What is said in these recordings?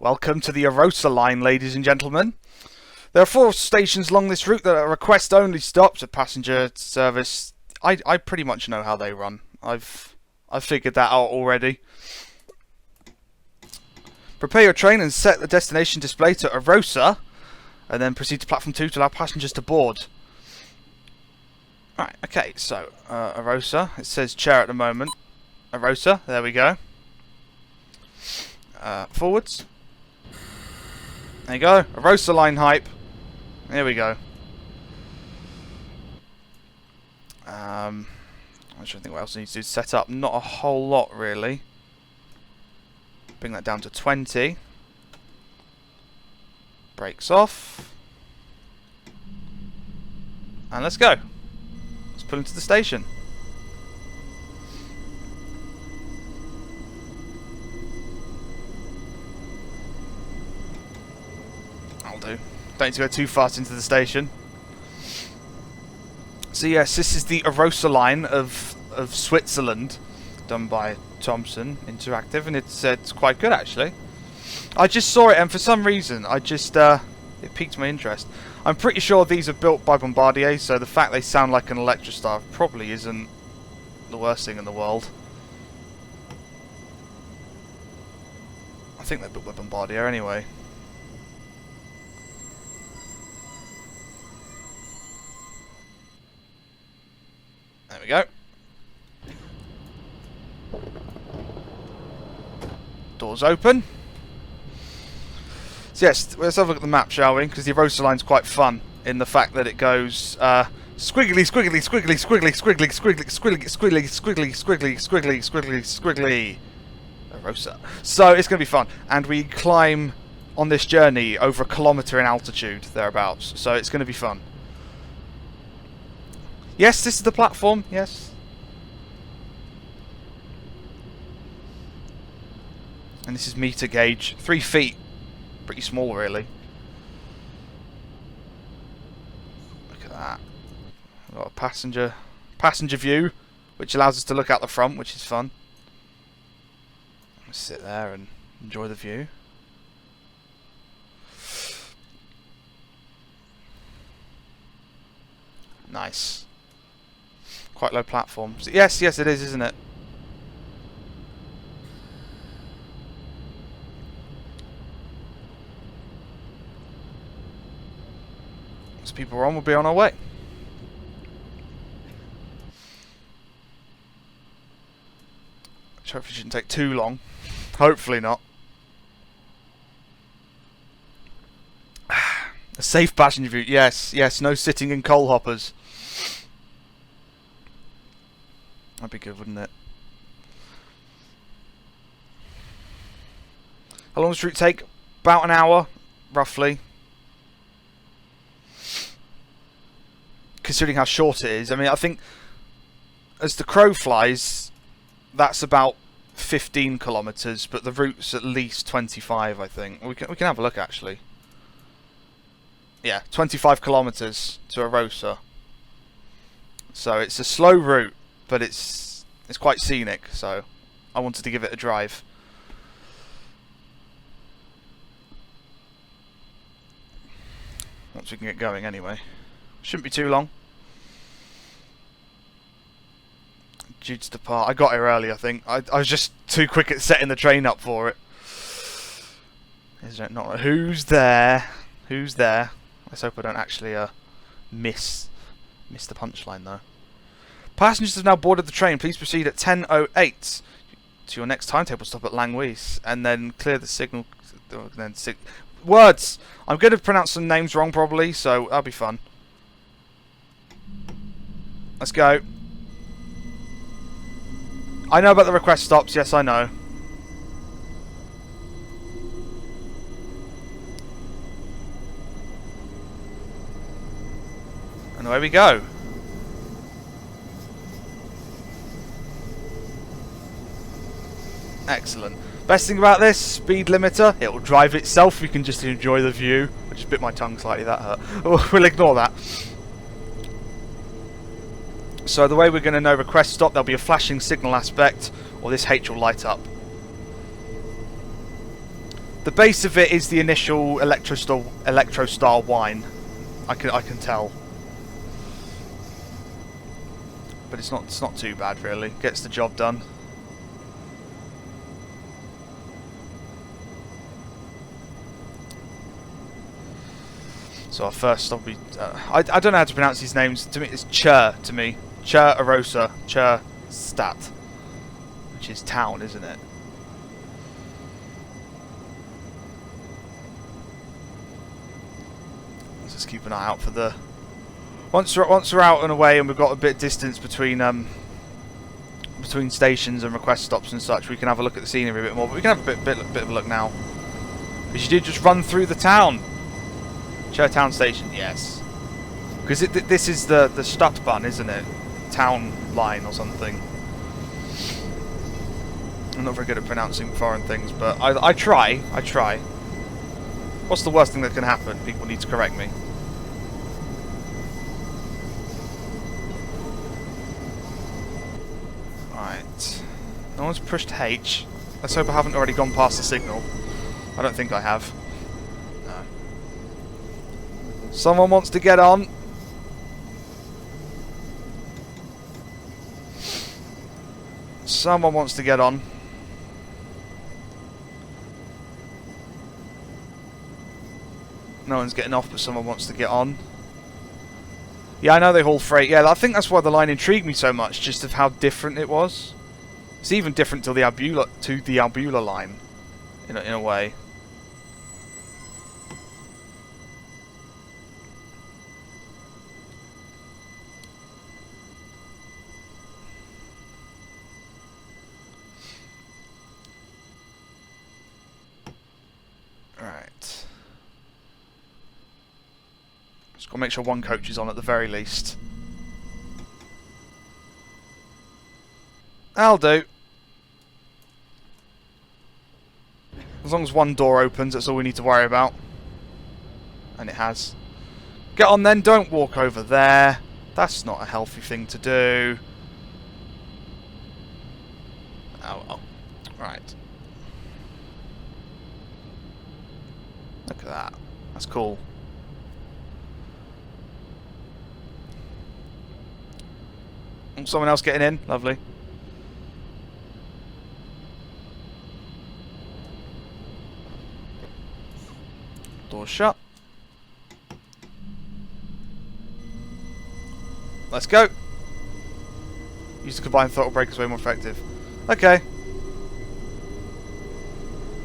Welcome to the Arosa Line, ladies and gentlemen. There are 4 stations along this route that are request-only stops at passenger service. I pretty much know how they run. I've figured that out already. Prepare your train and set the destination display to Arosa, and then proceed to platform 2 to allow passengers to board. Right, okay, so Arosa. It says chair at the moment. Arosa, there we go. Forwards. There you go. Arosa Line hype. Here we go. I'm trying to think what else I need to do. Set up. Not a whole lot, really. Bring that down to 20. Brakes off. And let's go. Let's pull into the station. Do. Don't need to go too fast into the station. So yes, this is the Arosa Line of Switzerland, done by Thomson Interactive, and it's quite good actually. I just saw it, and for some reason, it piqued my interest. I'm pretty sure these are built by Bombardier, so the fact they sound like an Electra Star probably isn't the worst thing in the world. I think they're built by Bombardier anyway. There we go. Doors open. So yes, let's have a look at the map, shall we? Because the Arosa Line's quite fun in the fact that it goes squiggly, squiggly, squiggly, squiggly, squiggly, squiggly, squiggly, squiggly, squiggly, squiggly, squiggly, squiggly, squiggly. Arosa. So it's going to be fun, and we climb on this journey over 1 kilometre in altitude, thereabouts. So it's going to be fun. Yes, this is the platform, yes. And this is meter gauge. 3 feet. Pretty small, really. Look at that. We've got a passenger view, which allows us to look out the front, which is fun. Let's sit there and enjoy the view. Nice. Quite low platforms. Yes, yes it is, isn't it? As people are on, we'll be on our way. Which hopefully shouldn't take too long. Hopefully not. A safe passenger view. Yes, yes, no sitting in coal hoppers. That'd be good, wouldn't it? How long does the route take? About an hour, roughly. Considering how short it is. I mean, I think as the crow flies, that's about 15 kilometres, but the route's at least 25, I think. We can have a look, actually. Yeah, 25 kilometres to Arosa. So it's a slow route, but it's quite scenic, so I wanted to give it a drive. Once we can get going, anyway. Shouldn't be too long. Due to depart. I got here early, I think. I was just too quick at setting the train up for it. Is it not? Who's there? Who's there? Let's hope I don't actually miss the punchline, though. Passengers have now boarded the train. Please proceed at 10:08 to your next timetable stop at Langwies, and then clear the signal. Words! I'm going to pronounce some names wrong, probably, so that'll be fun. Let's go. I know about the request stops. Yes, I know. And away we go. Excellent. Best thing about this, speed limiter, it will drive itself. You can just enjoy the view. I just bit my tongue slightly, that hurt. We'll ignore that. So the way we're going to know request stop, there'll be a flashing signal aspect, or this H will light up. The base of it is the initial electro style wine. I can tell. But it's not too bad really. Gets the job done. So our first stop will be... I don't know how to pronounce these names. To me, it's Chur to me. Chur Arosa. Chur Stat. Which is town, isn't it? Let's just keep an eye out for the... Once we're out and away and we've got a bit of distance between between stations and request stops and such, we can have a look at the scenery a bit more. But we can have a bit of a look now. Because you did just run through the town. Chur Town Station, yes. Because this is the Stadtbahn, isn't it? Town line or something. I'm not very good at pronouncing foreign things, but I try. What's the worst thing that can happen? People need to correct me. Right. No one's pushed H. Let's hope I haven't already gone past the signal. I don't think I have. No. Someone wants to get on. Someone wants to get on. No one's getting off, but someone wants to get on. Yeah, I know they haul freight. Yeah, I think that's why the line intrigued me so much, just of how different it was. It's even different to the Albula line, in a way. Right. Just gotta make sure one coach is on at the very least. I'll do. As long as one door opens, that's all we need to worry about. And it has. Get on then, don't walk over there. That's not a healthy thing to do. Oh well. Right. Look at that. That's cool. Someone else getting in. Lovely. Doors shut. Let's go. Use the combined throttle brake is way more effective. Okay.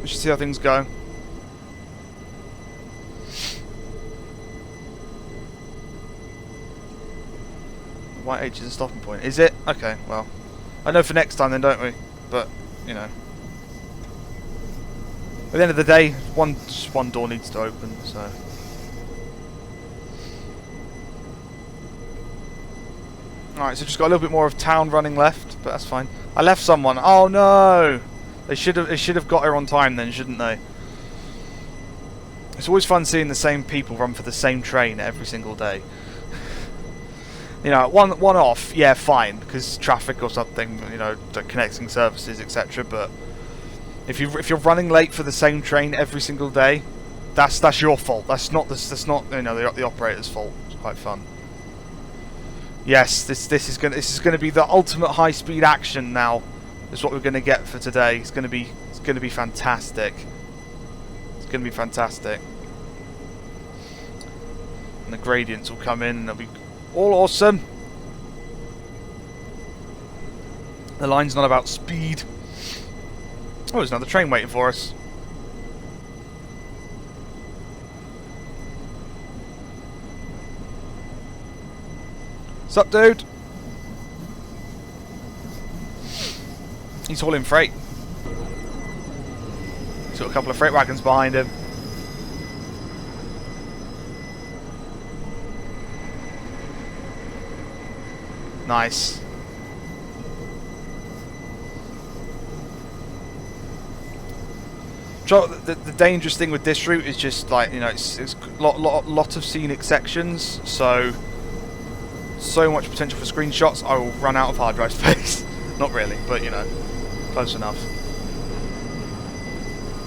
We should see how things go. White H is a stopping point. Is it? Okay, well. I know for next time then, don't we? But, you know. At the end of the day, just one door needs to open, so. Alright, so just got a little bit more of town running left, but that's fine. I left someone. Oh no! They should have got her on time then, shouldn't they? It's always fun seeing the same people run for the same train every single day. You know, one off, yeah, fine, because traffic or something, you know, connecting services, etc. But if you're running late for the same train every single day, that's your fault. That's not you know the operator's fault. It's quite fun. Yes, this is gonna be the ultimate high speed action now. Is what we're gonna get for today. It's gonna be fantastic. It's gonna be fantastic. And the gradients will come in and they'll be all awesome. The line's not about speed. Oh, there's another train waiting for us. Sup, dude? He's hauling freight. He's got a couple of freight wagons behind him. Nice. The dangerous thing with this route is just like, you know, it's lot of scenic sections, so much potential for screenshots. I will run out of hard drive space. Not really, but you know, close enough.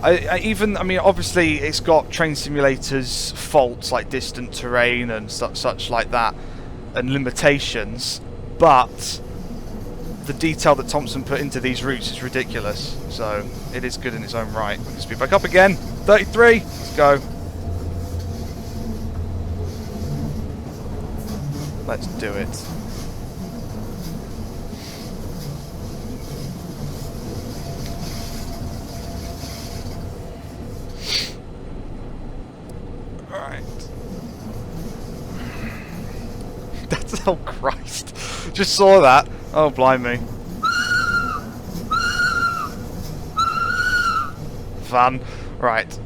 I mean, obviously it's got Train Simulator's faults like distant terrain and such like that, and limitations, but the detail that Thompson put into these routes is ridiculous. So it is good in its own right. We can speed back up again. 33. Let's go. Let's do it. Alright. That's... oh Christ. Just saw that. Oh blimey. Fun. Right.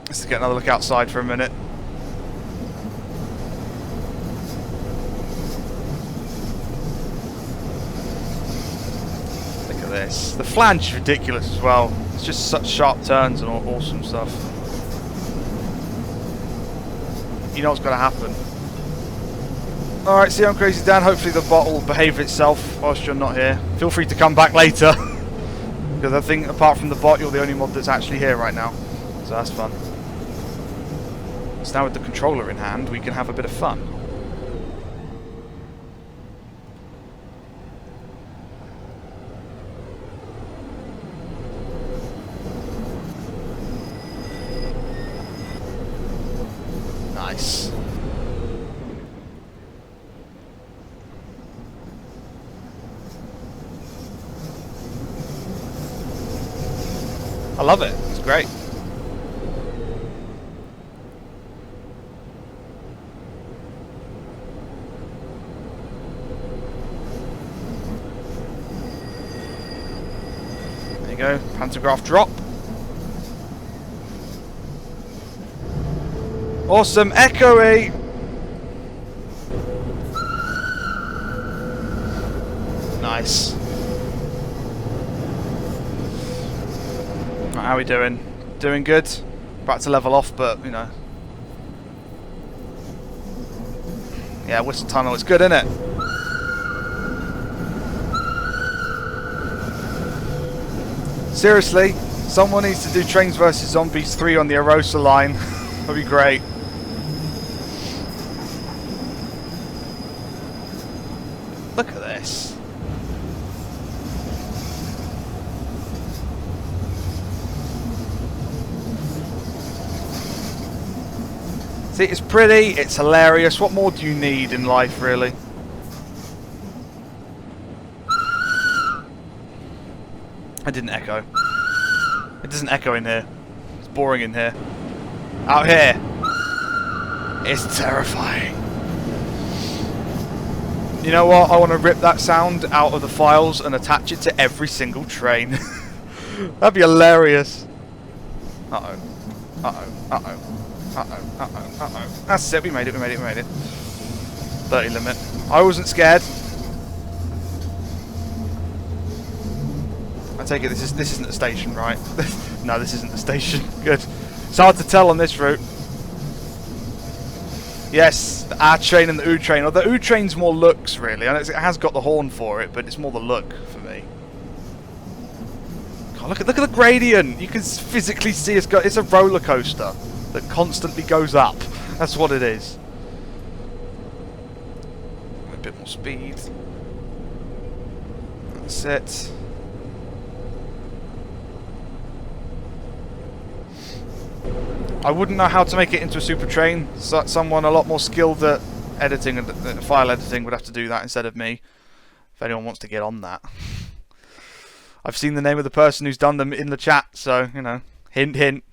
Let's get another look outside for a minute. Look at this. The flange is ridiculous as well. It's just such sharp turns and all awesome stuff. You know what's going to happen. Alright, see, I'm Crazy Dan. Hopefully the bot will behave itself whilst you're not here. Feel free to come back later. Because I think apart from the bot, you're the only mod that's actually here right now. So that's fun. So now with the controller in hand, we can have a bit of fun. Nice. I love it. It's great. There you go. Pantograph drop. Awesome. Echoey. Nice. Right, how are we doing? Doing good. About to level off, but you know. Yeah, Whistle Tunnel is good, isn't it? Seriously, someone needs to do Trains vs Zombies 3 on the Arosa Line. That'd be great. Look at this. See, it's pretty, it's hilarious. What more do you need in life, really? I didn't echo. It doesn't echo in here. It's boring in here. Out here, it's terrifying. You know what? I want to rip that sound out of the files and attach it to every single train. That'd be hilarious. Uh-oh. Uh-oh. Uh-oh. Uh-oh. Uh-oh. Uh-oh. That's it. We made it. We made it. We made it. 30 limit. I wasn't scared. I take it this isn't the station, right? No, this isn't the station. Good. It's hard to tell on this route. Yes, the A train and the U train. Or the U train's more looks, really. And it has got the horn for it, but it's more the look for me. God, look at the gradient. You can physically see it's a roller coaster that constantly goes up. That's what it is. A bit more speed. That's it. I wouldn't know how to make it into a super train. So someone a lot more skilled at editing and file editing would have to do that instead of me. If anyone wants to get on that. I've seen the name of the person who's done them in the chat, so, you know, hint, hint.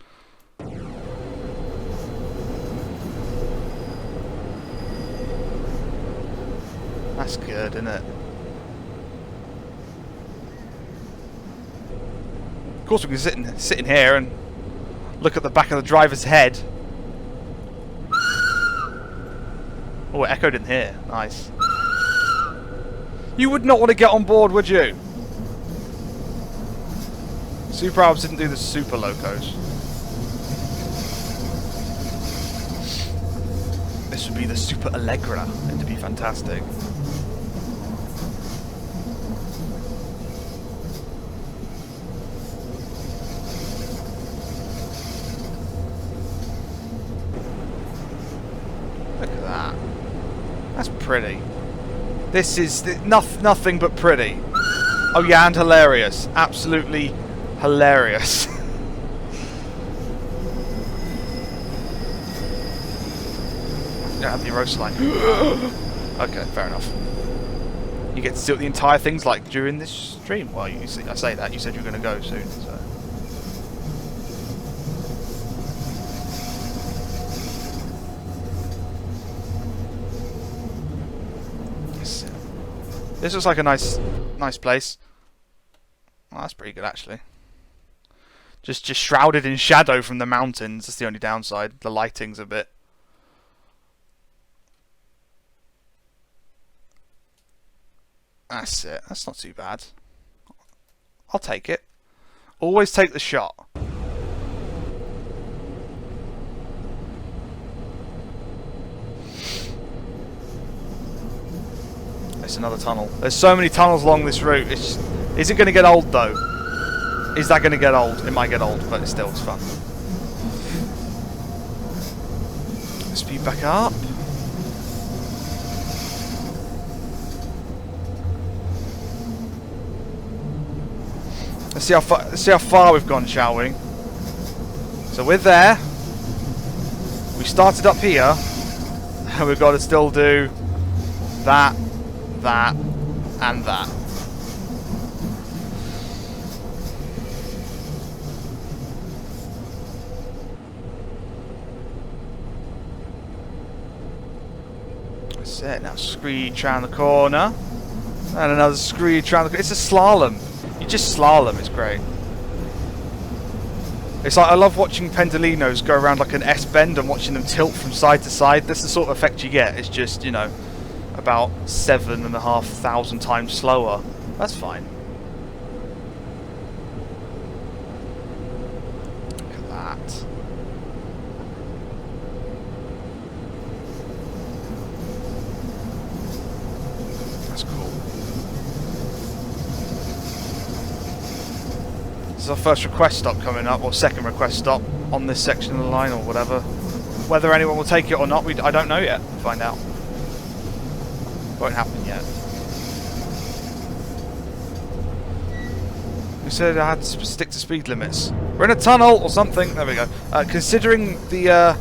That's good, isn't it? Of course we can sit in here and look at the back of the driver's head. Oh, it echoed in here. Nice. You would not want to get on board, would you? Super Alps didn't do the super locos. This would be the Super Allegra. It'd be fantastic. That's pretty. This is nothing but pretty. Oh yeah, and hilarious. Absolutely hilarious. Yeah, the Arosa Line. Okay, fair enough. You get to see what the entire thing's like during this stream. Well, I say that. You said you were going to go soon, so... This looks like a nice place. Well, that's pretty good, actually. Just shrouded in shadow from the mountains. That's the only downside. The lighting's a bit... That's it. That's not too bad. I'll take it. Always take the shot. It's another tunnel. There's so many tunnels along this route. Is it going to get old, though? Is that going to get old? It might get old, but it's fun. Speed back up. Let's see how far we've gone, shall we? So we're there. We started up here, and we've got to still do that, and that. That's it. Now screech around the corner, and another screech around the corner. It's a slalom. You just slalom, it's great. It's like, I love watching pendolinos go around like an S-bend and watching them tilt from side to side. That's the sort of effect you get. It's just, you know, about 7,500 times slower. That's fine. Look at that. That's cool. This is our first request stop coming up, or second request stop on this section of the line, or whatever. Whether anyone will take it or not, I don't know yet. We'll find out. Won't happen yet. We said I had to stick to speed limits. We're in a tunnel or something. There we go. Considering the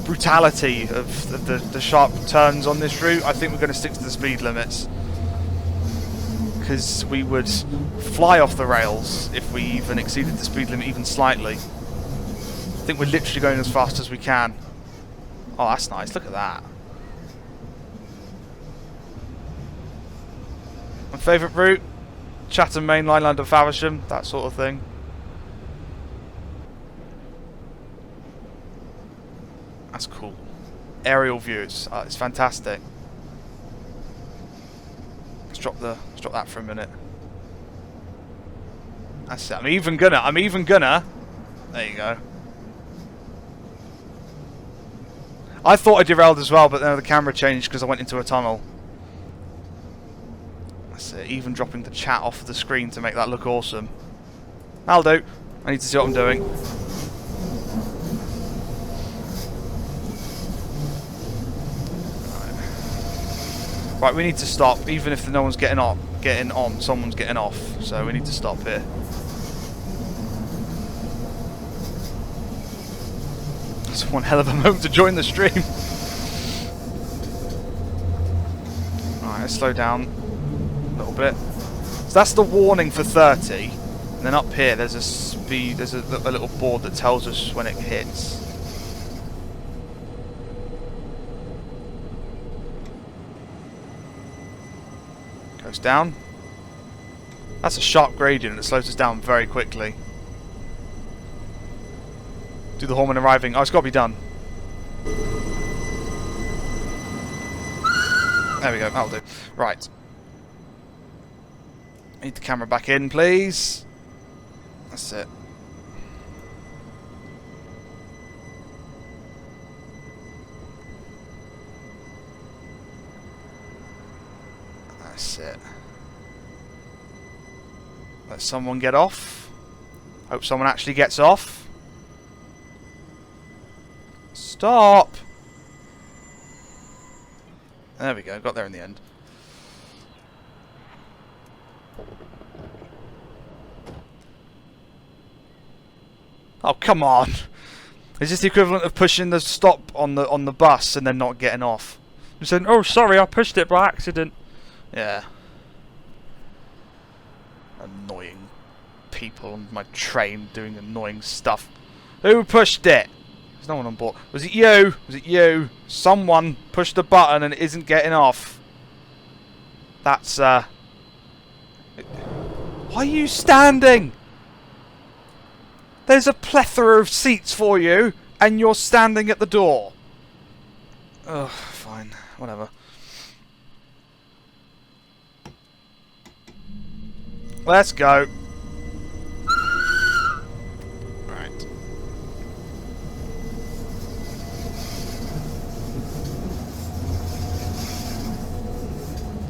brutality of the sharp turns on this route, I think we're going to stick to the speed limits. Because we would fly off the rails if we even exceeded the speed limit even slightly. I think we're literally going as fast as we can. Oh, that's nice. Look at that. My favourite route? Chatham Main Line, London Faversham, that sort of thing. That's cool. Aerial views. It's fantastic. Let's drop that for a minute. That's it. I'm even gonna. There you go. I thought I derailed as well, but then the camera changed because I went into a tunnel. That's it. Even dropping the chat off the screen to make that look awesome. That'll do. I need to see what I'm doing. Right, we need to stop. Even if no one's getting on, someone's getting off. So we need to stop here. It's one hell of a moment to join the stream. Alright, let's slow down a little bit. So that's the warning for 30. And then up here there's a speed, there's a little board that tells us when it hits. Goes down. That's a sharp gradient, it slows us down very quickly. Do the horn when arriving. Oh, it's got to be done. There we go, that'll do. Right. Need the camera back in, please. That's it. That's it. Let someone get off. Hope someone actually gets off. Stop! There we go, got there in the end. Oh, come on! Is this the equivalent of pushing the stop on the bus and then not getting off? You said, "Oh, sorry, I pushed it by accident." Yeah. Annoying people on my train doing annoying stuff. Who pushed it? There's no one on board. Was it you? Was it you? Someone pushed the button and it isn't getting off. That's Why are you standing? There's a plethora of seats for you, and you're standing at the door. Ugh, fine. Whatever. Let's go. Right.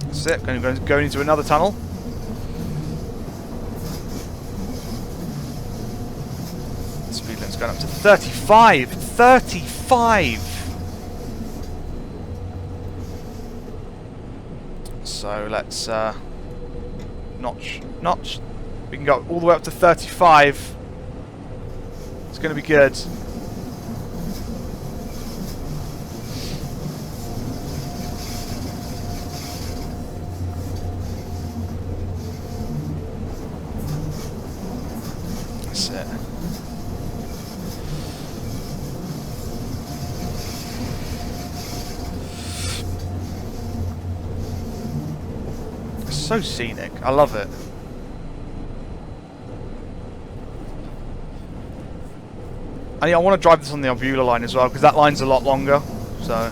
That's it. Going into another tunnel. Speed limit's going up to 35! 35! So let's notch. We can go all the way up to 35. It's going to be good. That's it. So scenic. I love it. I want to drive this on the Arosa line as well, because that line's a lot longer. So.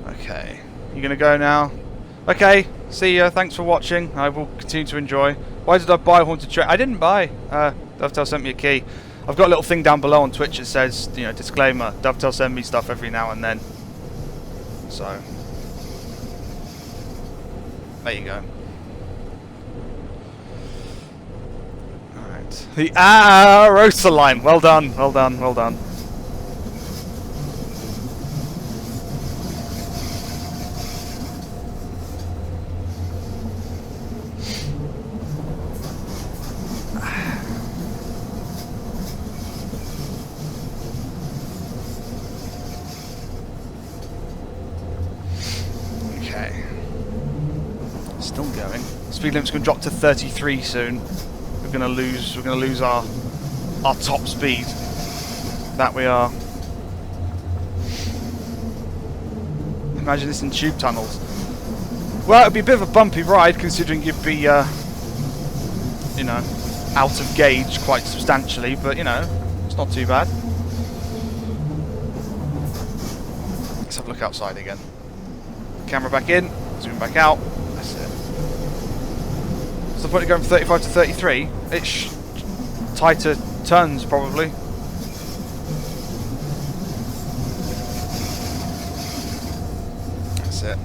Okay. You gonna go now? Okay. See ya. Thanks for watching. I will continue to enjoy. Why did I buy a haunted train? I didn't buy. Dovetail sent me a key. I've got a little thing down below on Twitch that says, you know, disclaimer, Dovetail send me stuff every now and then. So, there you go. Alright. The Arosa Line. Well done, well done, well done. Still going. Speed limit's going to drop to 33 soon. We're going to lose our top speed. That we are. Imagine this in tube tunnels. Well, it'd be a bit of a bumpy ride considering you'd be, you know, out of gauge quite substantially, but you know, it's not too bad. Let's have a look outside again. Camera back in, zoom back out. That's it. What's the point of going from 35 to 33? It's tighter turns, probably. That's it.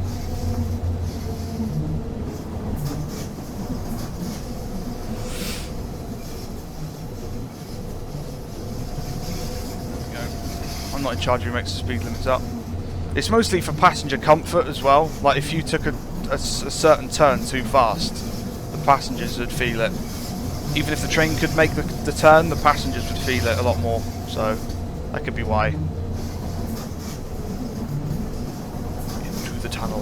There we go. I'm not in charge of who makes the speed limits up. It's mostly for passenger comfort as well. Like if you took a certain turn too fast, the passengers would feel it. Even if the train could make the turn, the passengers would feel it a lot more. So that could be why. Into the tunnel.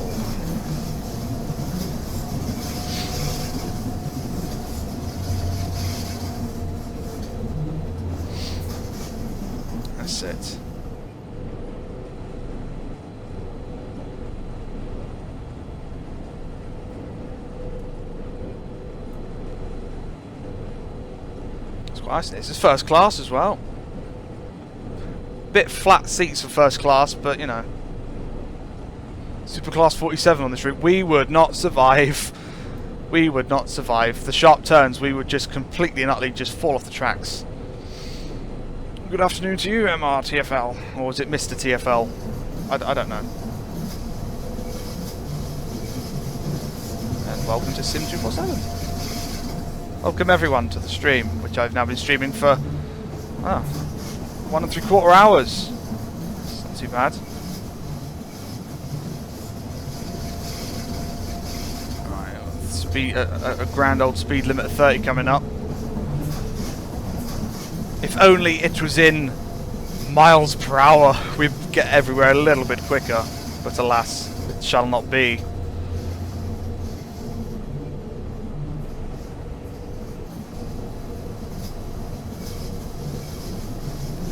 That's it. This is first class as well. Bit flat seats for first class, but you know. Super class 47 on this route. We would not survive. We would not survive. The sharp turns, we would just completely and utterly just fall off the tracks. Good afternoon to you, MR-TFL. Or is it Mr. TFL? I don't know. And welcome to Sim 247. Welcome everyone to the stream, which I've now been streaming for 1 3/4 hours. It's not too bad. Right, speed, a grand old speed limit of 30 coming up. If only it was in miles per hour, we'd get everywhere a little bit quicker. But alas, it shall not be.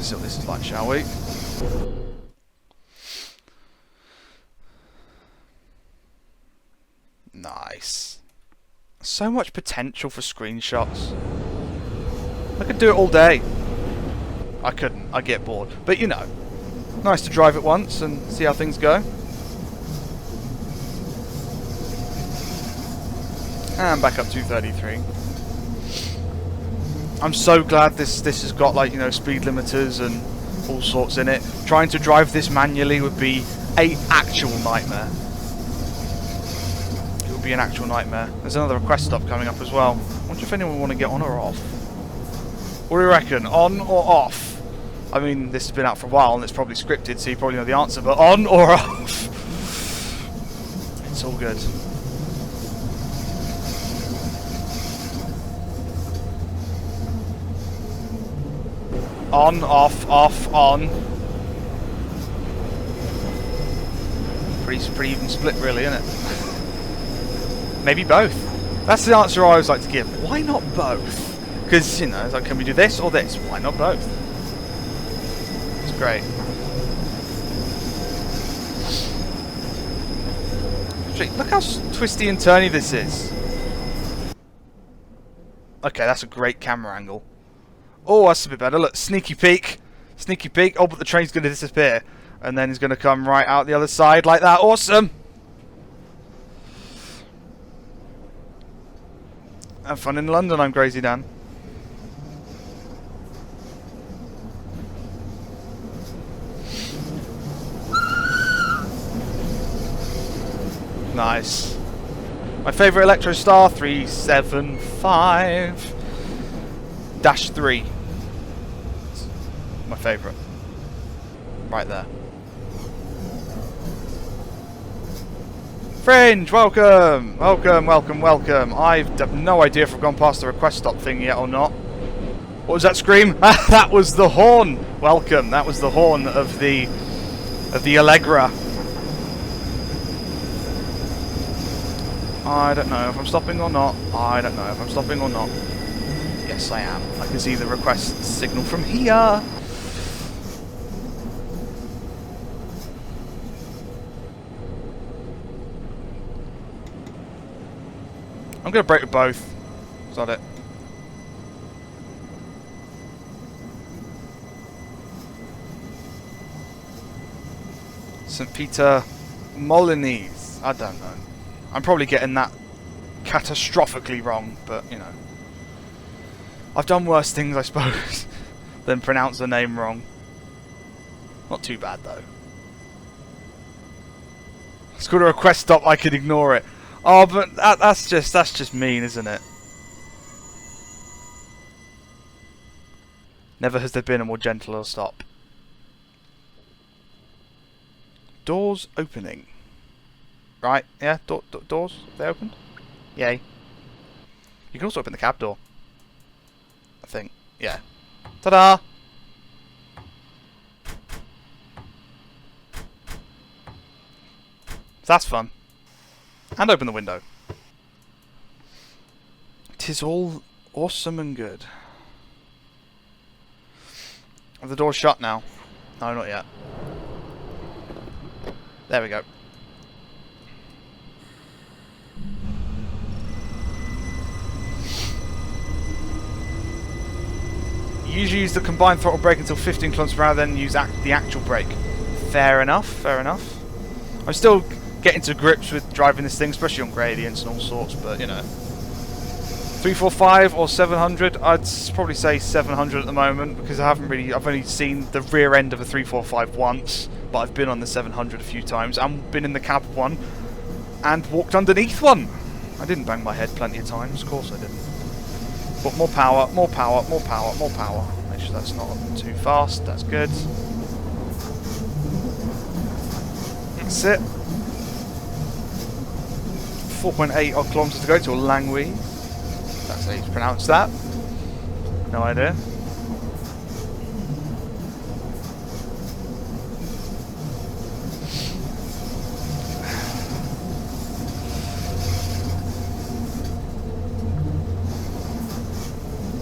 See what this is like, shall we? Nice. So much potential for screenshots. I could do it all day. I couldn't. I get bored. But you know, nice to drive it once and see how things go. And back up 233. I'm so glad this has got, like, you know, speed limiters and all sorts in it. Trying to drive this manually would be an actual nightmare. It would be an actual nightmare. There's another request stop coming up as well. I wonder if anyone want to get on or off. What do you reckon? On or off? I mean, this has been out for a while and it's probably scripted, so you probably know the answer, but on or off? It's all good. On, off, off, on. Pretty even split, really, isn't it? Maybe both. That's the answer I always like to give. Why not both? Because, you know, it's like, can we do this or this? Why not both? It's great. Look how twisty and turny this is. Okay, that's a great camera angle. Oh, that's a bit better. Look, sneaky peek. Sneaky peek. Oh, but the train's going to disappear. And then he's going to come right out the other side like that. Awesome. Have fun in London, I'm Crazy Dan. Nice. My favourite Electro Star 375-3. My favourite. Right there. Fringe, welcome! Welcome, welcome, welcome. I have no idea if I've gone past the request stop thing yet or not. What was that scream? That was the horn! Welcome, that was the horn of the Allegra. I don't know if I'm stopping or not. I don't know if I'm stopping or not. Yes, I am. I can see the request signal from here. I'm going to brake with both. Is that it? St. Peter Molyneux. I don't know. I'm probably getting that catastrophically wrong, but, you know. I've done worse things, I suppose, than pronounce the name wrong. Not too bad, though. It's got a request stop, I could ignore it. Oh, but that's just mean, isn't it? Never has there been a more gentler stop. Doors opening. Right, yeah, doors, they opened? Yay. You can also open the cab door. I think, yeah. Ta-da! So that's fun. And open the window. 'Tis all awesome and good. Are the doors shut now? No, not yet. There we go. Usually use the combined throttle brake until 15 km/h, then use the actual brake. Fair enough, fair enough. I'm still getting to grips with driving this thing, especially on gradients and all sorts, but you know. 345 or 700, I'd probably say 700 at the moment, because I've only seen the rear end of a 345 once, but I've been on the 700 a few times, and been in the cab one, and walked underneath one. I didn't bang my head plenty of times, of course I didn't. But more power, more power, more power, more power. Make sure that's not too fast. That's good. That's it. 4.8 odd kilometres to go to Langwy. That's how you pronounce that. No idea.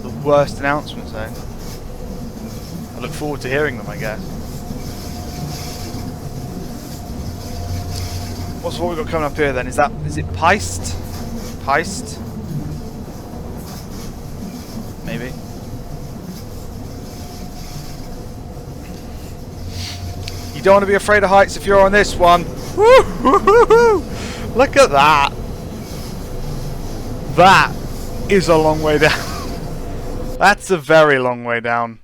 The worst announcements, eh? I look forward to hearing them, I guess. What's what we've got coming up here then? Is it piqued? Piqued? Maybe. You don't want to be afraid of heights if you're on this one. Woo-hoo-hoo-hoo! Look at that. That is a long way down. That's a very long way down.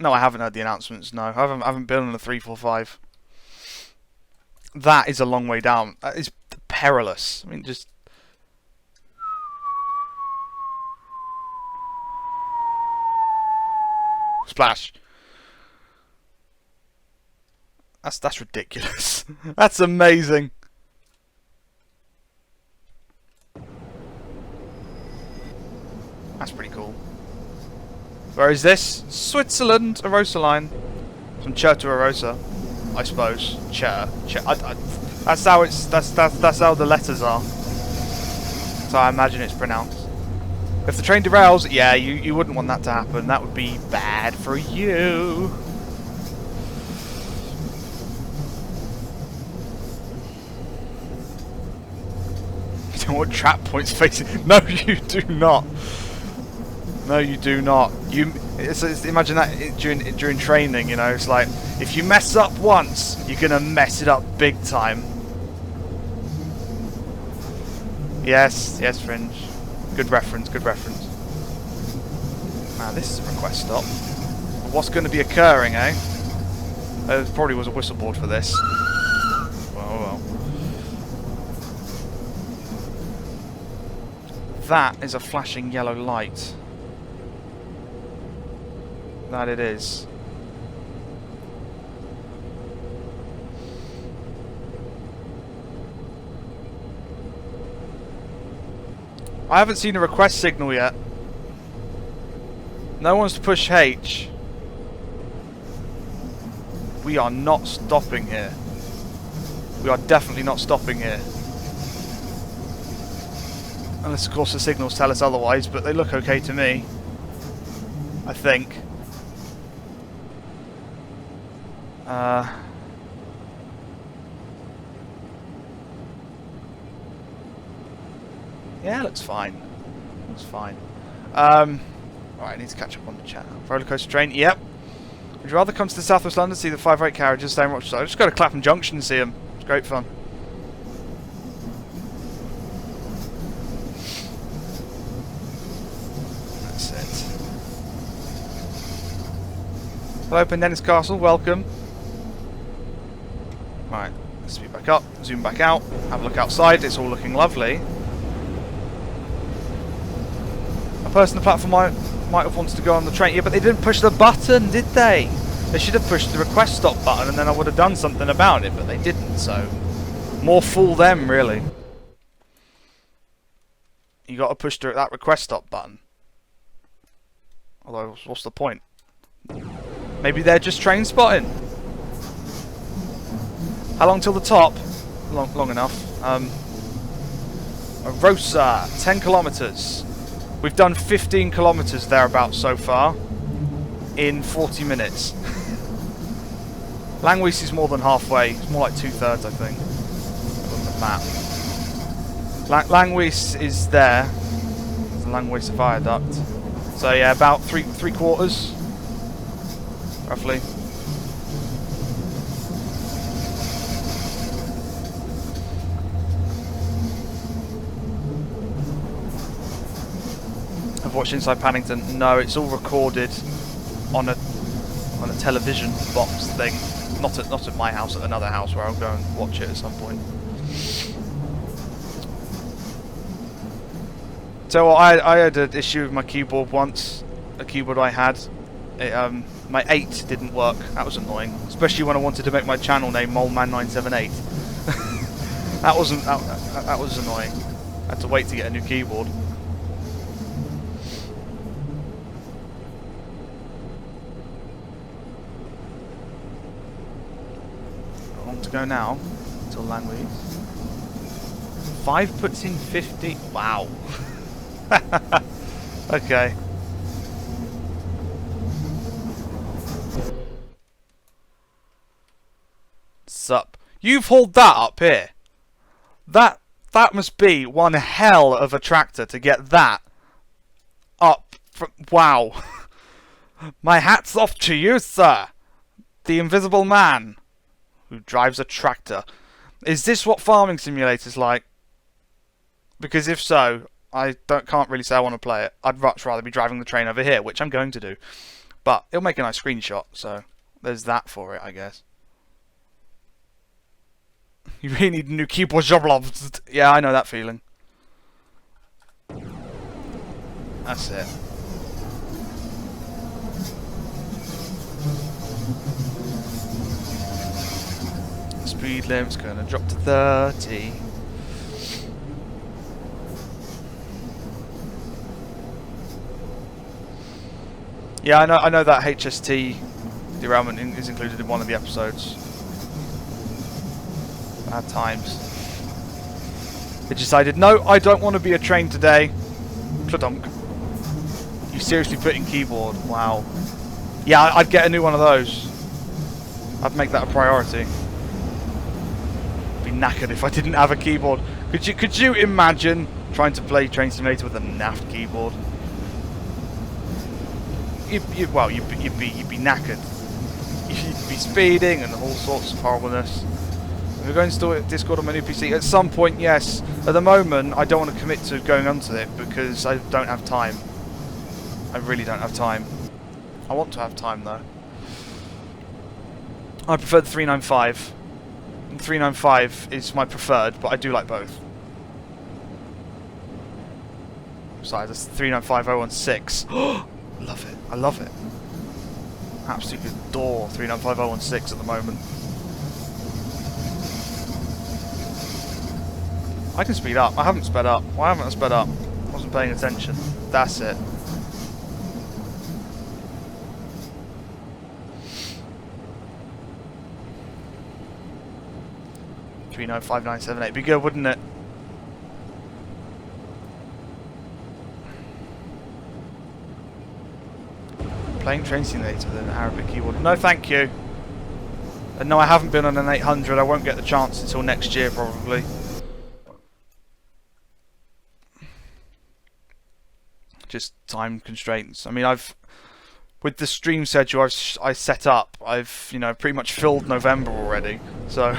No, I haven't heard the announcements. No, I haven't been on a 345. That is a long way down. That is perilous. I mean, just splash. That's ridiculous. That's amazing. That's pretty cool. Where is this? Switzerland, Arosa Line. From Chur to Arosa, I suppose. Chur. That's how it's. That's how the letters are. So I imagine it's pronounced. If the train derails, yeah, you wouldn't want that to happen. That would be bad for you. You don't want trap points facing. No, you do not. No, you do not. Imagine that during training. You know, it's like if you mess up once, you're gonna mess it up big time. Yes, Fringe. Good reference. Good reference. Man, this is a request stop. What's going to be occurring, eh? There probably was a whistle board for this. Well. That is a flashing yellow light. That it is. I haven't seen a request signal yet. No one's to push H. We are not stopping here. We are definitely not stopping here. Unless, of course, the signals tell us otherwise, but they look okay to me. I think. Yeah, looks fine. Looks fine. Right, I need to catch up on the chat. Roller coaster train, yep. Would you rather come to the South West London, see the 5 carriages, stay in Rochester? I just go to Clapham Junction and see them. It's great fun. That's it. Hello, Pendennis Castle, welcome. Right, let's speed back up, zoom back out, have a look outside, it's all looking lovely. A person on the platform might have wanted to go on the train. Yeah, but they didn't push the button, did they? They should have pushed the request stop button and then I would have done something about it, but they didn't, so more fool them, really. You got to push that request stop button. Although, what's the point? Maybe they're just train spotting. How long till the top? Long enough. Arosa, 10 kilometres. We've done 15 kilometres thereabouts so far in 40 minutes. Langwy is more than halfway. It's more like 2/3, I think. On the map. Langwy is there. There's the Langwy viaduct. So yeah, about three quarters, roughly. I've watched Inside Paddington. No, it's all recorded on a television box thing. Not at my house, at another house where I'll go and watch it at some point. So I had an issue with my keyboard once. A keyboard I had. My 8 didn't work. That was annoying. Especially when I wanted to make my channel name Moleman978. That was annoying. I had to wait to get a new keyboard. How long to go now? Until Langweed. 5 puts in 50. Wow. Okay. Sup? You've hauled that up here. That must be one hell of a tractor to get that up from. Wow. My hat's off to you, sir. The invisible man who drives a tractor. Is this what Farming Simulator's like? Because if so, I can't really say I want to play it. I'd much rather be driving the train over here, which I'm going to do. But it'll make a nice screenshot, so there's that for it, I guess. You really need a new keyboard job. Yeah, I know that feeling. That's it. Speed limit's gonna drop to 30. Yeah, I know that HST derailment is included in one of the episodes. Bad times. They decided, no, I don't want to be a train today. Pladunk. You seriously put in keyboard? Wow. Yeah, I'd get a new one of those. I'd make that a priority. I'd be knackered if I didn't have a keyboard. Could you imagine trying to play Train Simulator with a naff keyboard? You'd be knackered. You'd be speeding and all sorts of horribleness. We're going to install Discord on my new PC at some point. Yes. At the moment, I don't want to commit to going onto it because I don't have time. I really don't have time. I want to have time though. I prefer the 395. And 395 is my preferred, but I do like both. Sorry, that's 395016. Love it. I love it. Absolutely adore 395016 at the moment. I can speed up. I haven't sped up. Why haven't I sped up? I wasn't paying attention. That's it. Three 595978. Be good, wouldn't it? Playing Train Simulator with an Arabic keyboard. No, thank you. And no, I haven't been on an 800. I won't get the chance until next year, probably. Just time constraints. I mean, with the stream schedule I set up, I've pretty much filled November already. So,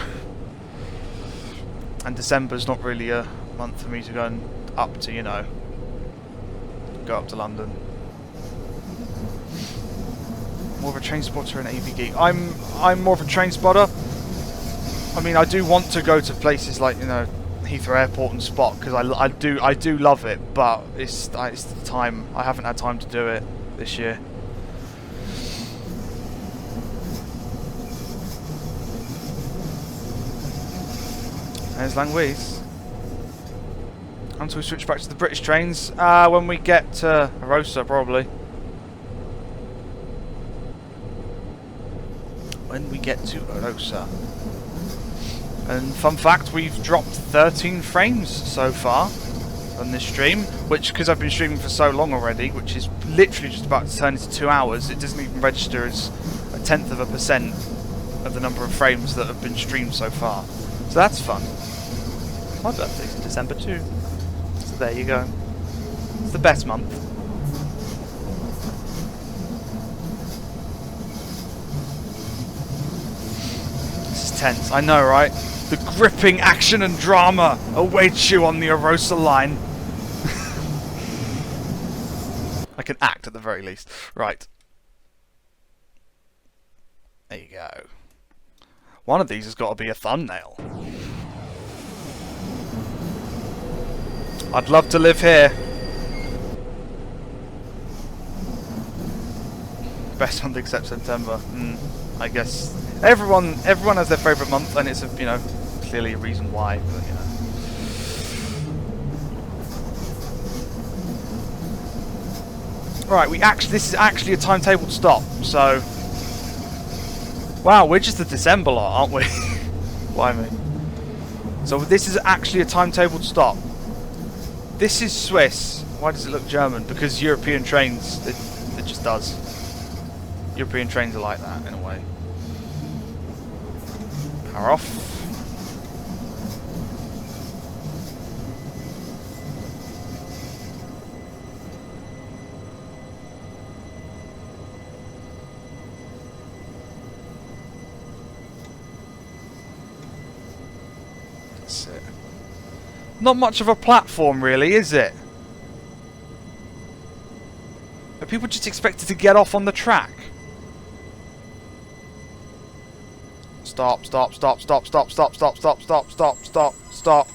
and December's not really a month for me to go up to go up to London. More of a train spotter and AV geek. I'm more of a train spotter. I mean, I do want to go to places like Heathrow Airport and spot because I do love it, but it's the time. I haven't had time to do it this year. There's Langweed. Until we switch back to the British trains when we get to Arosa, probably. When we get to Arosa. And fun fact, we've dropped 13 frames so far on this stream, which, because I've been streaming for so long already, which is literally just about to turn into 2 hours, it doesn't even register as 0.1% of the number of frames that have been streamed so far. So that's fun. My birthday's in December too. So there you go. It's the best month. This is tense, I know, right? The gripping action and drama awaits you on the Arosa Line. I can act at the very least. Right. There you go. One of these has got to be a thumbnail. I'd love to live here. best month except September. I guess everyone has their favourite month, and it's clearly a reason why. But, Right, this is actually a timetabled stop, so wow, we're just a December lot, aren't we? Blimey. So this is actually a timetabled stop. This is Swiss. Why does it look German? Because European trains, it just does. European trains are like that in a way. Power off. That's it. Not much of a platform really, is it? Are people just expected to get off on the track? Stop, stop, stop, stop, stop, stop, stop, stop, stop, stop, stop, stop.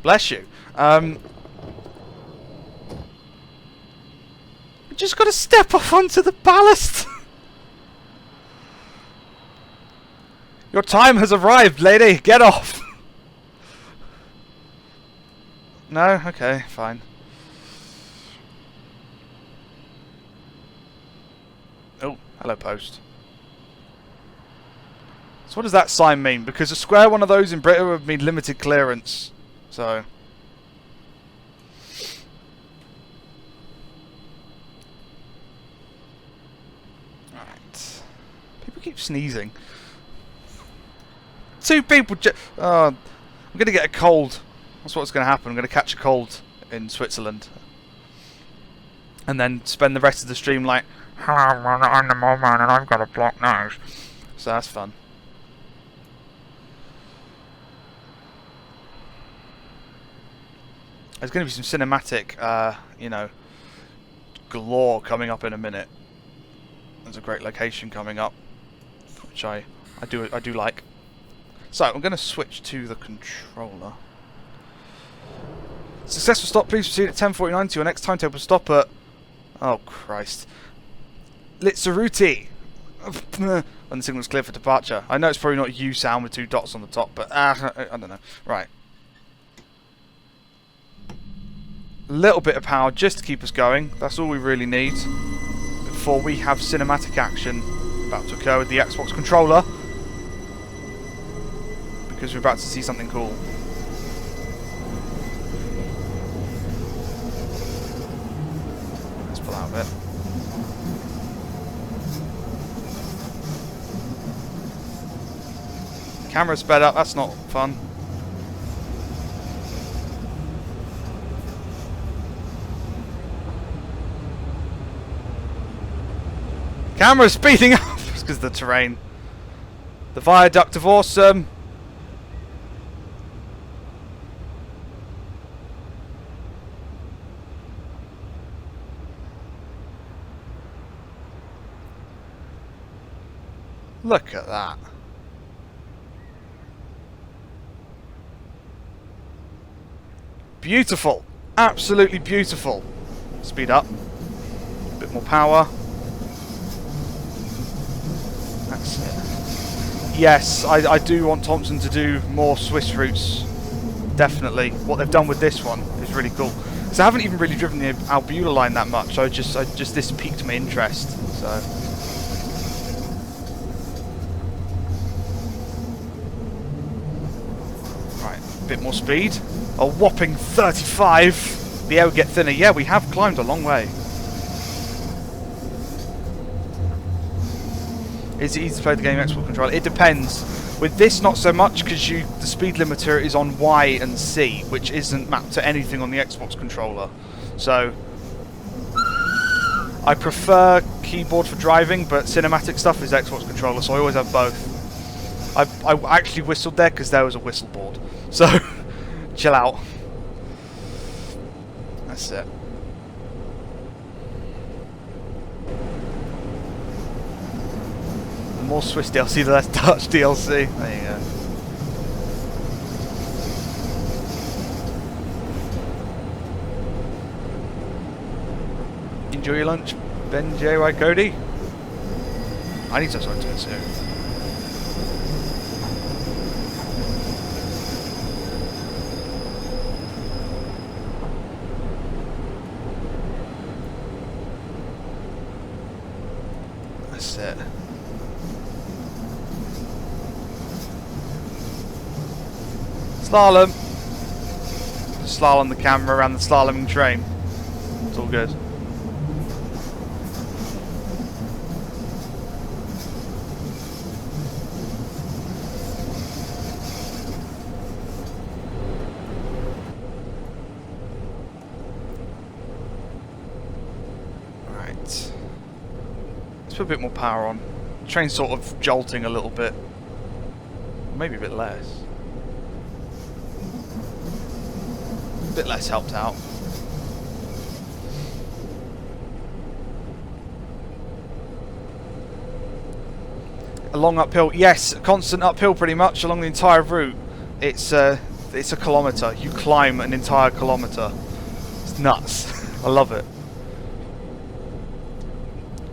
Bless you. We just got to step off onto the ballast. Your time has arrived, lady. Get off. No? Okay, fine. Oh, hello, post. So what does that sign mean? Because a square one of those in Britain would mean limited clearance. So... Right. People keep sneezing. Two people I'm going to get a cold. That's what's going to happen. I'm going to catch a cold in Switzerland. And then spend the rest of the stream like, hello, I'm the mole man and I've got a blocked nose. So that's fun. There's going to be some cinematic, galore coming up in a minute. There's a great location coming up, which I do like. So I'm going to switch to the controller. Successful stop. Please proceed at 10:49 to your next timetable stop at. Oh Christ. Litzeruti. When the signal's clear for departure. I know it's probably not U sound with two dots on the top, but I don't know. Right. A little bit of power just to keep us going. That's all we really need before we have cinematic action about to occur with the Xbox controller. Because we're about to see something cool. Let's pull out of it. Camera's sped up, that's not fun. Camera's speeding up! It's because of the terrain. The viaduct of awesome. Look at that. Beautiful. Absolutely beautiful. Speed up. A bit more power. That's it. Yes, I do want Thompson to do more Swiss routes. Definitely. What they've done with this one is really cool. Because I haven't even really driven the Albula line that much. I just this piqued my interest. So... bit more speed. A whopping 35. The air will get thinner. Yeah, we have climbed a long way. Is it easy to play the game Xbox controller? It depends. With this, not so much, because the speed limiter is on Y and C, which isn't mapped to anything on the Xbox controller. So I prefer keyboard for driving, but cinematic stuff is Xbox controller, so I always have both. I actually whistled there because there was a whistle board. So, chill out. That's it. The more Swiss DLC, the less Dutch DLC. There you go. Enjoy your lunch, Ben JY Cody. I need to start doing it soon. That's it. Slalom. Just slalom the camera around the slaloming train. It's all good. Right. Let's put a bit more power on. The train's sort of jolting a little bit. Maybe a bit less. A bit less helped out. A long uphill, yes, constant uphill pretty much along the entire route. It's a kilometre. You climb an entire kilometre. It's nuts. I love it.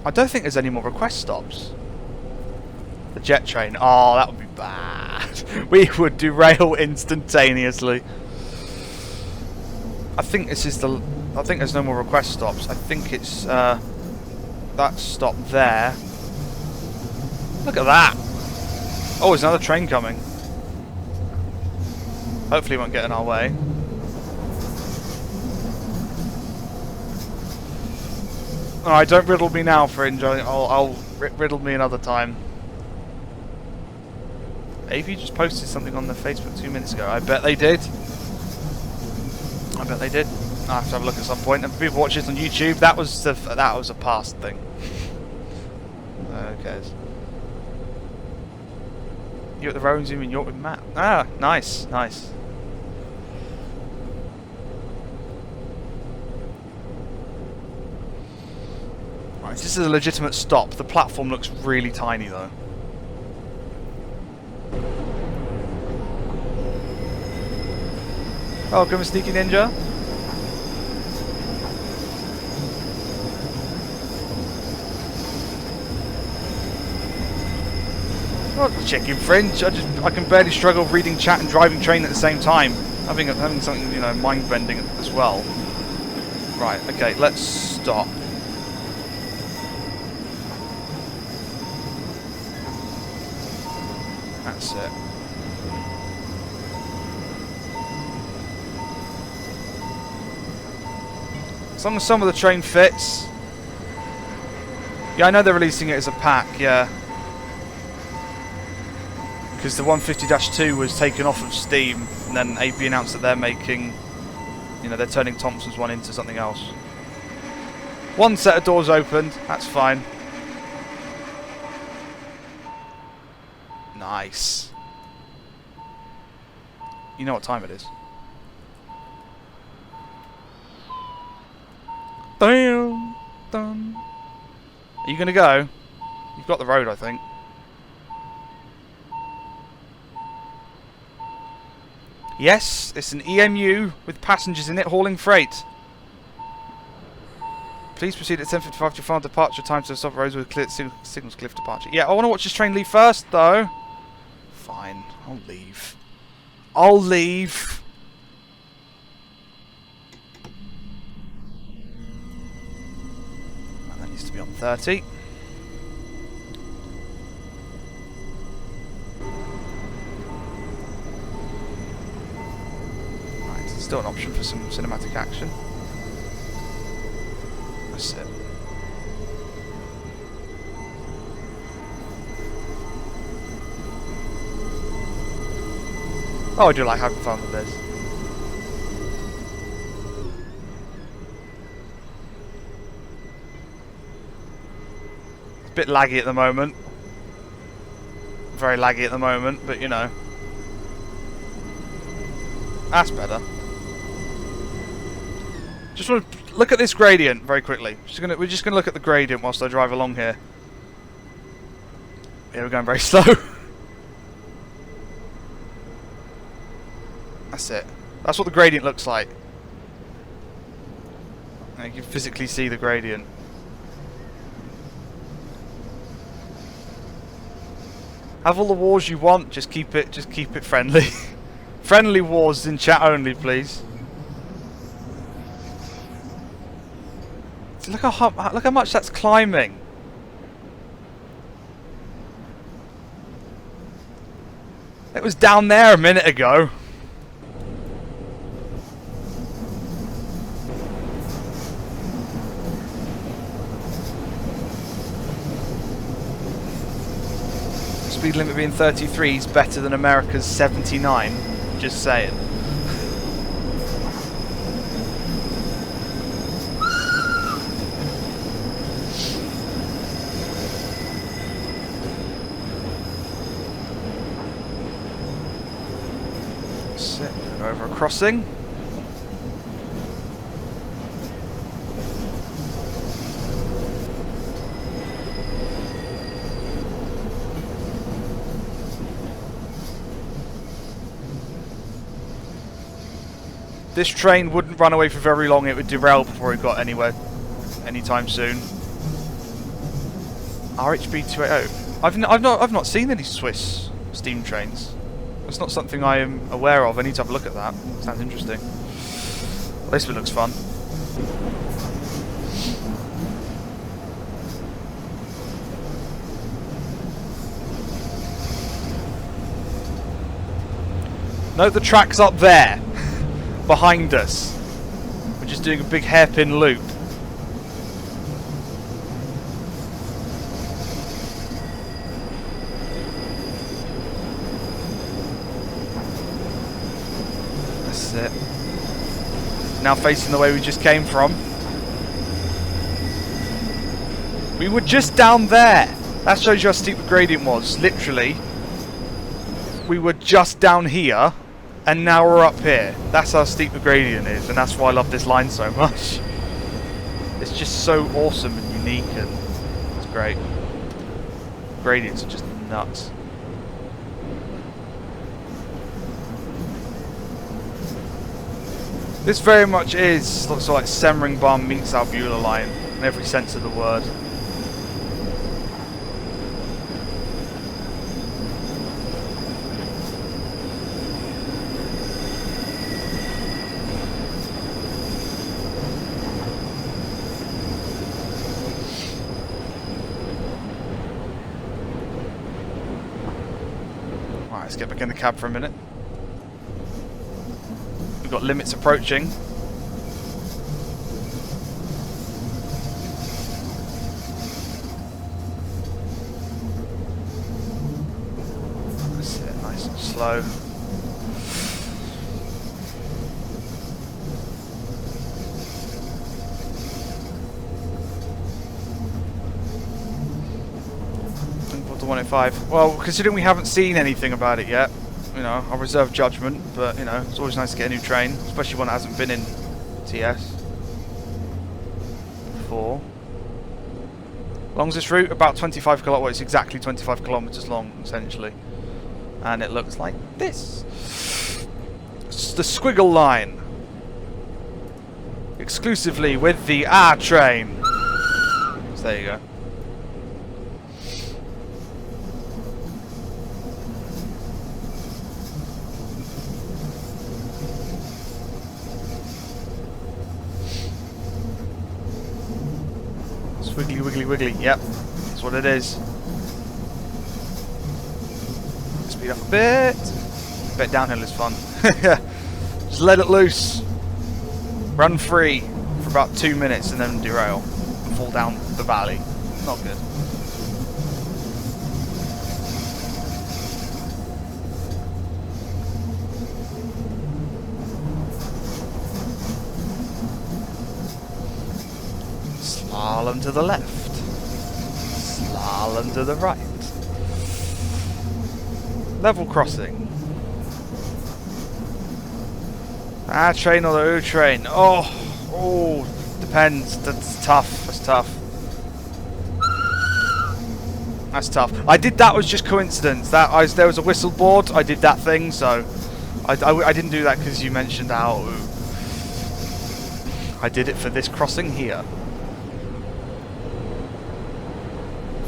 I don't think there's any more request stops. The jet train. Oh, that would be bad. We would derail instantaneously. I think this is the. I think there's no more request stops. I think it's that stop there. Look at that! Oh, there's another train coming. Hopefully, it won't get in our way. Alright, don't riddle me now, Fringe. I'll riddle me another time. AV just posted something on their Facebook 2 minutes ago. I bet they did. I bet they did. I have to have a look at some point. And for people watching this on YouTube, that was a past thing. Okay. You at the rowing zoom in York with Matt. Ah, nice, nice. Right, this is a legitimate stop. The platform looks really tiny though. Welcome, Sneaky Ninja. Not checking Fringe. I can barely struggle reading chat and driving train at the same time. Having something, you know, mind bending as well. Right. Okay. Let's stop. That's it. As long as some of the train fits. Yeah, I know they're releasing it as a pack. Yeah. Because the 150-2 was taken off of Steam, and then AB announced that they're making, you know, they're turning Thompson's one into something else. One set of doors opened, that's fine. Nice. You know what time it is. Damn, dun. Are you gonna go? You've got the road, I think. Yes, it's an EMU with passengers in it hauling freight. Please proceed at 10:55 to final departure time to stop roads with clear signals clear for departure. Yeah, I want to watch this train leave first, though. Fine, I'll leave. I'll leave. And that needs to be on 30. Still an option for some cinematic action. That's it. Oh, I do like having fun with this. It's a bit laggy at the moment. Very laggy at the moment, but you know. That's better. Just want to look at this gradient very quickly. We're just gonna look at the gradient whilst I drive along here. Yeah, we're going very slow. That's it. That's what the gradient looks like. And you can physically see the gradient. Have all the wars you want. Just keep it friendly. Friendly wars in chat only, please. Look how much that's climbing. It was down there a minute ago. Speed limit being 33 is better than America's 79. Just saying. Sit over a crossing. This train wouldn't run away for very long. It would derail before it got anywhere anytime soon. RHB 280. I've not seen any Swiss steam trains. It's not something I am aware of. I need to have a look at that. Sounds interesting. Well, this one looks fun. No, the track's up there. Behind us. We're just doing a big hairpin loop. That's it. Now facing the way we just came from. We were just down there. That shows you how steep the gradient was. Literally. We were just down here. And now we're up here. That's how steep the gradient is, and that's why I love this line so much. It's just so awesome and unique, and it's great. Gradients are just nuts. This very much is looks like Semmeringbahn meets Albula line in every sense of the word. Let's get back in the cab for a minute. We've got limits approaching. That's it, nice and slow. To 105. Well, considering we haven't seen anything about it yet, you know, I'll reserve judgment, but, you know, it's always nice to get a new train, especially one that hasn't been in TS before. Long's this route? About 25 kilometers. Well, it's exactly 25 kilometers long, essentially. And it looks like this. It's the Squiggle line. Exclusively with the A train. So there you go. Wiggly, wiggly, wiggly. Yep, that's what it is. Speed up a bit. Bet downhill is fun. Just let it loose. Run free for about 2 minutes and then derail and fall down the valley. Not good. Slalom to the left. Slalom to the right. Level crossing. A train or the U train? Oh, depends. That's tough. That's tough. That's tough. I did that was just coincidence. There was a whistle board. I did that thing, so I didn't do that because you mentioned how. I did it for this crossing here.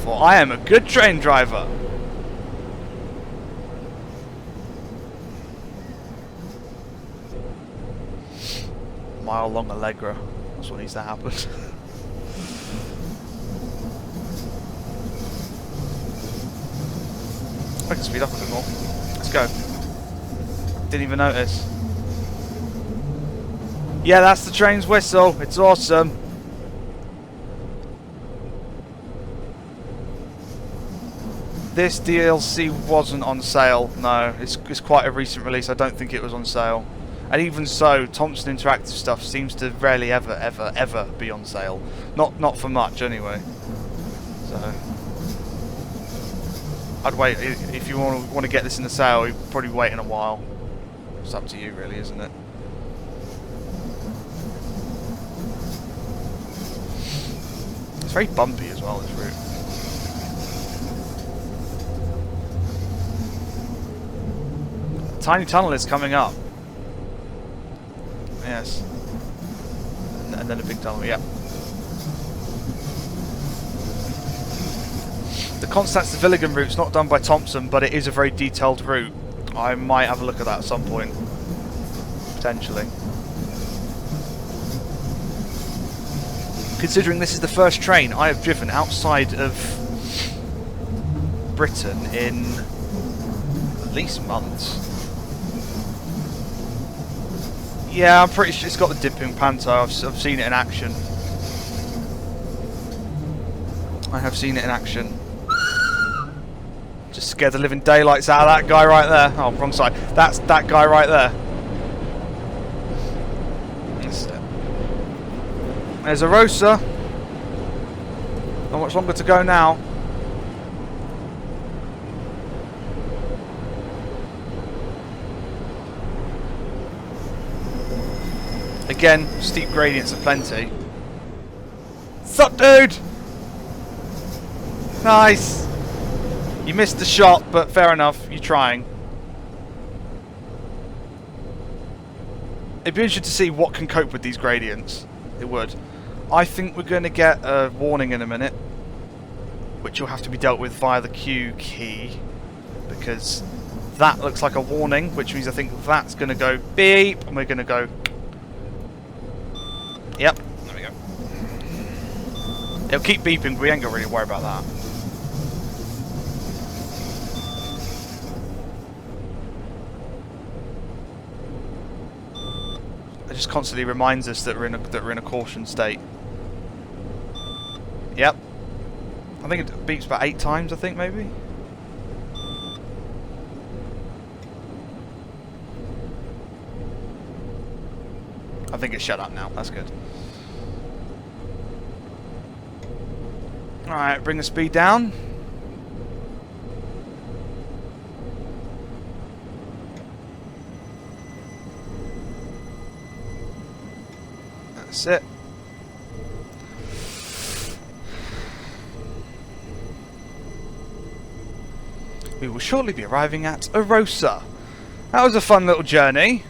For I am a good train driver. mile-long Allegra. That's what needs to happen. I can speed up a bit more. Let's go. Didn't even notice. Yeah, that's the train's whistle. It's awesome. This DLC wasn't on sale. No, it's quite a recent release. I don't think it was on sale. And even so, Thompson Interactive stuff seems to rarely ever be on sale. Not for much anyway. So I'd wait. If you want to get this in the sale, you'd probably wait in a while. It's up to you really, isn't it? It's very bumpy as well, this route. A tiny tunnel is coming up. Yes. And then a big tunnel, yeah. The Constance-to-Villigen route's not done by Thompson, but it is a very detailed route. I might have a look at that at some point. Potentially. Considering this is the first train I have driven outside of Britain in at least months. Yeah, I'm pretty sure it's got the dipping panto. I've seen it in action. I have seen it in action. Just scared the living daylights out of that guy right there. Oh, wrong side. That's that guy right there. That's it. There's Arosa. Not much longer to go now. Again, steep gradients aplenty. Sup, dude? Nice. You missed the shot, but fair enough. You're trying. It'd be interesting to see what can cope with these gradients. It would. I think we're going to get a warning in a minute, which will have to be dealt with via the Q key, because that looks like a warning, which means I think that's going to go beep, and we're going to go. Yep, there we go. It'll keep beeping, but we ain't got to really worry about that. It just constantly reminds us that we're in a caution state. Yep. I think it beeps about 8 times, I think, maybe. I think it's shut up now. That's good. Alright, bring the speed down. That's it. We will shortly be arriving at Arosa. That was a fun little journey.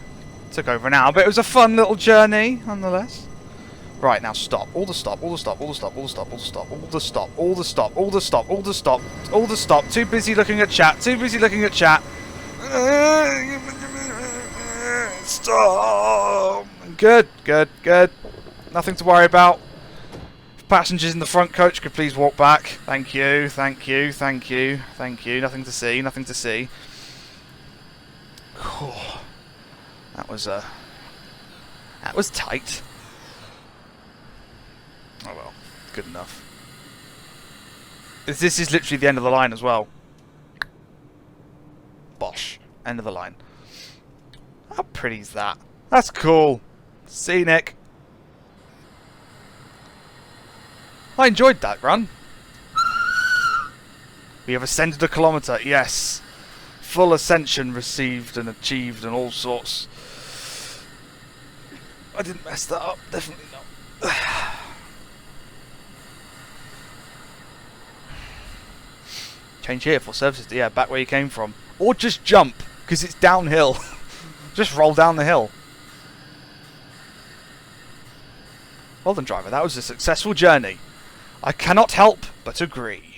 Took over an hour, but it was a fun little journey nonetheless. Right, now stop. All the stop, all the stop, all the stop, all the stop, all the stop, all the stop, all the stop, all the stop, all the stop, all the stop. Too busy looking at chat, too busy looking at chat. Stop. Good, good, good. Nothing to worry about. If passengers in the front coach could please walk back. Thank you, thank you, thank you, thank you. Nothing to see, nothing to see. Cool. That was tight. Oh well, good enough. This is literally the end of the line as well. Bosh. End of the line. How pretty is that? That's cool. Scenic. I enjoyed that run. We have ascended a kilometre, yes. Full ascension received and achieved and all sorts. I didn't mess that up, definitely not. Change here for services, yeah, back where you came from. Or just jump, because it's downhill. Just roll down the hill. Well done, driver, that was a successful journey. I cannot help but agree.